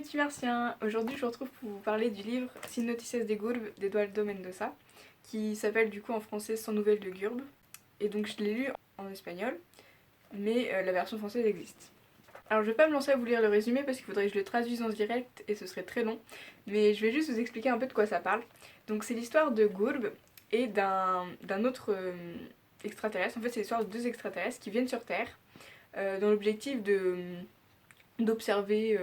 petits martiens! Aujourd'hui je vous retrouve pour vous parler du livre Sin noticias de Gurb d'Eduardo Mendoza, qui s'appelle du coup en français Sans nouvelles de Gurb. Et donc je l'ai lu en espagnol, mais la version française existe. Alors je vais pas me lancer à vous lire le résumé parce qu'il faudrait que je le traduise en direct et ce serait très long, mais je vais juste vous expliquer un peu de quoi ça parle. Donc c'est l'histoire de Gurb et d'un autre extraterrestre. En fait c'est l'histoire de deux extraterrestres qui viennent sur Terre dans l'objectif d'observer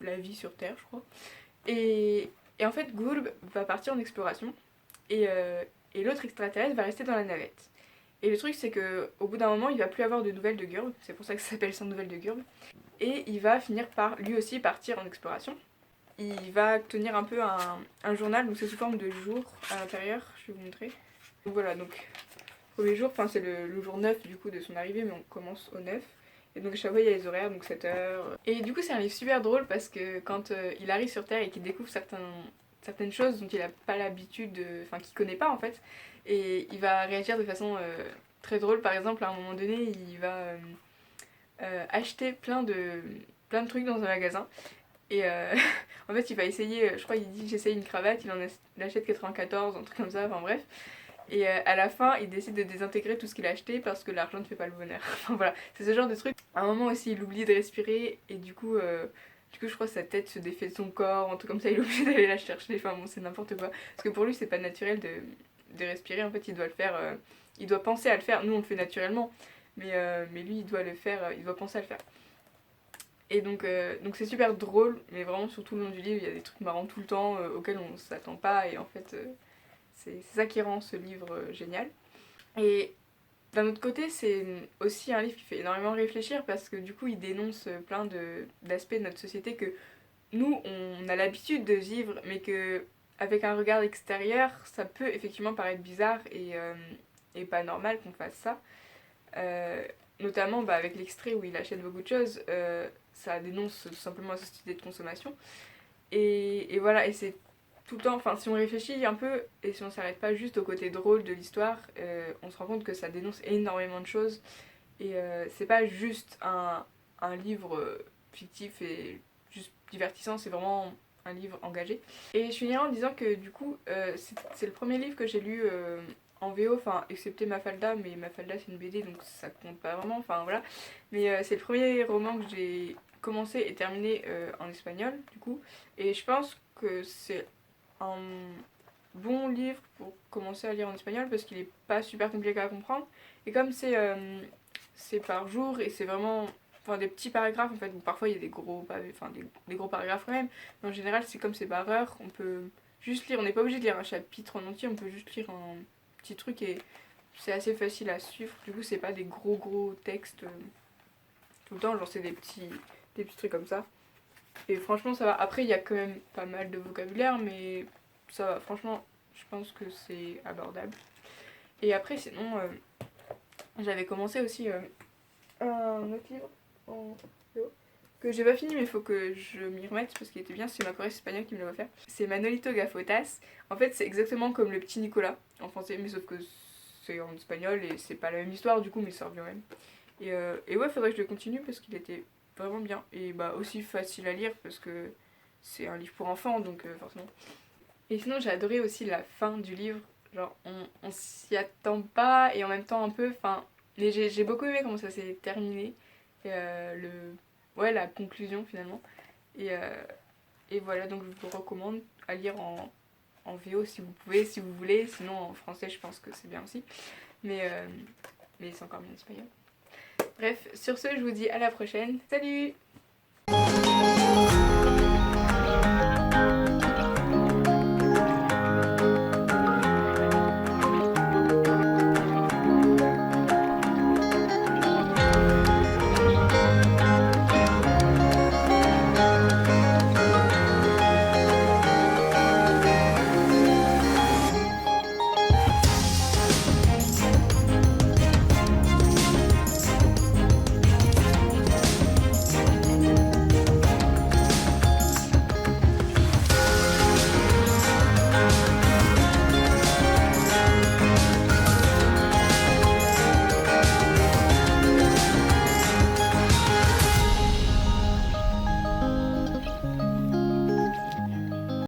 la vie sur Terre, je crois. Et en fait, Gurb va partir en exploration et l'autre extraterrestre va rester dans la navette. Et le truc, c'est qu'au bout d'un moment, il va plus avoir de nouvelles de Gurb, c'est pour ça que ça s'appelle Sans nouvelles de Gurb. Et il va finir par lui aussi partir en exploration. Il va tenir un peu un journal, donc c'est sous forme de jour à l'intérieur, je vais vous montrer. Donc voilà, donc premier jour, enfin c'est le jour 9 du coup de son arrivée, mais on commence au 9. Et donc à chaque fois il y a les horaires, donc 7 heures. Et du coup c'est un livre super drôle parce que quand il arrive sur Terre et qu'il découvre certaines choses dont il n'a pas l'habitude, enfin qu'il connaît pas en fait, et il va réagir de façon très drôle. Par exemple à un moment donné il va acheter plein de trucs dans un magasin. Et en fait il va essayer, je crois il dit j'essaye une cravate, il achète 94, un truc comme ça, enfin bref. Et à la fin, il décide de désintégrer tout ce qu'il a acheté parce que l'argent ne fait pas le bonheur. Enfin voilà, c'est ce genre de truc. À un moment aussi, il oublie de respirer et du coup, je crois que sa tête se défait de son corps, un truc comme ça, il est obligé d'aller la chercher. Enfin bon, c'est n'importe quoi. Parce que pour lui, c'est pas naturel de respirer. En fait, il doit le faire, il doit penser à le faire. Nous, on le fait naturellement, mais lui, il doit le faire, il doit penser à le faire. Et donc c'est super drôle, mais vraiment sur tout le long du livre, il y a des trucs marrants tout le temps auxquels on s'attend pas et en fait. C'est ça qui rend ce livre génial. Et d'un autre côté, c'est aussi un livre qui fait énormément réfléchir parce que du coup, il dénonce plein d'aspects de notre société que nous, on a l'habitude de vivre, mais que avec un regard extérieur, ça peut effectivement paraître bizarre et pas normal qu'on fasse ça. Euh, Notamment avec l'extrait où il achète beaucoup de choses, ça dénonce tout simplement la société de consommation. Et voilà, et c'est tout le temps, enfin si on réfléchit un peu et si on s'arrête pas juste au côté drôle de l'histoire, on se rend compte que ça dénonce énormément de choses et c'est pas juste un livre fictif et juste divertissant, c'est vraiment un livre engagé. Et je finirai en disant que du coup c'est le premier livre que j'ai lu en VO, enfin excepté Mafalda, mais Mafalda c'est une BD donc ça compte pas vraiment, enfin voilà. Mais c'est le premier roman que j'ai commencé et terminé en espagnol du coup. Et je pense que c'est un bon livre pour commencer à lire en espagnol parce qu'il est pas super compliqué à comprendre. Et comme c'est par jour et c'est vraiment enfin, des petits paragraphes en fait, parfois il y a des gros, enfin, des gros paragraphes quand même, mais en général c'est comme c'est par heure, on peut juste lire, on n'est pas obligé de lire un chapitre en entier, on peut juste lire un petit truc et c'est assez facile à suivre. Du coup c'est pas des gros textes tout le temps, genre c'est des petits trucs comme ça. Et franchement ça va. Après il y a quand même pas mal de vocabulaire mais ça va. Franchement je pense que c'est abordable. Et après sinon j'avais commencé aussi un autre livre en VO que j'ai pas fini mais il faut que je m'y remette parce qu'il était bien, c'est ma choriste espagnole qui me l'a offert. C'est Manolito Gafotas. En fait c'est exactement comme le petit Nicolas en français mais sauf que c'est en espagnol et c'est pas la même histoire du coup mais ça revient même. Et ouais faudrait que je le continue parce qu'il était vraiment bien et bah aussi facile à lire parce que c'est un livre pour enfants donc forcément. Et sinon j'ai adoré aussi la fin du livre, genre on s'y attend pas et en même temps un peu, enfin, mais j'ai beaucoup aimé comment ça s'est terminé, et, ouais la conclusion finalement. Et, euh, et voilà donc je vous recommande à lire en VO si vous pouvez, si vous voulez, sinon en français je pense que c'est bien aussi, mais, euh, mais c'est encore bien en espagnol. Bref, sur ce je vous dis à la prochaine, salut!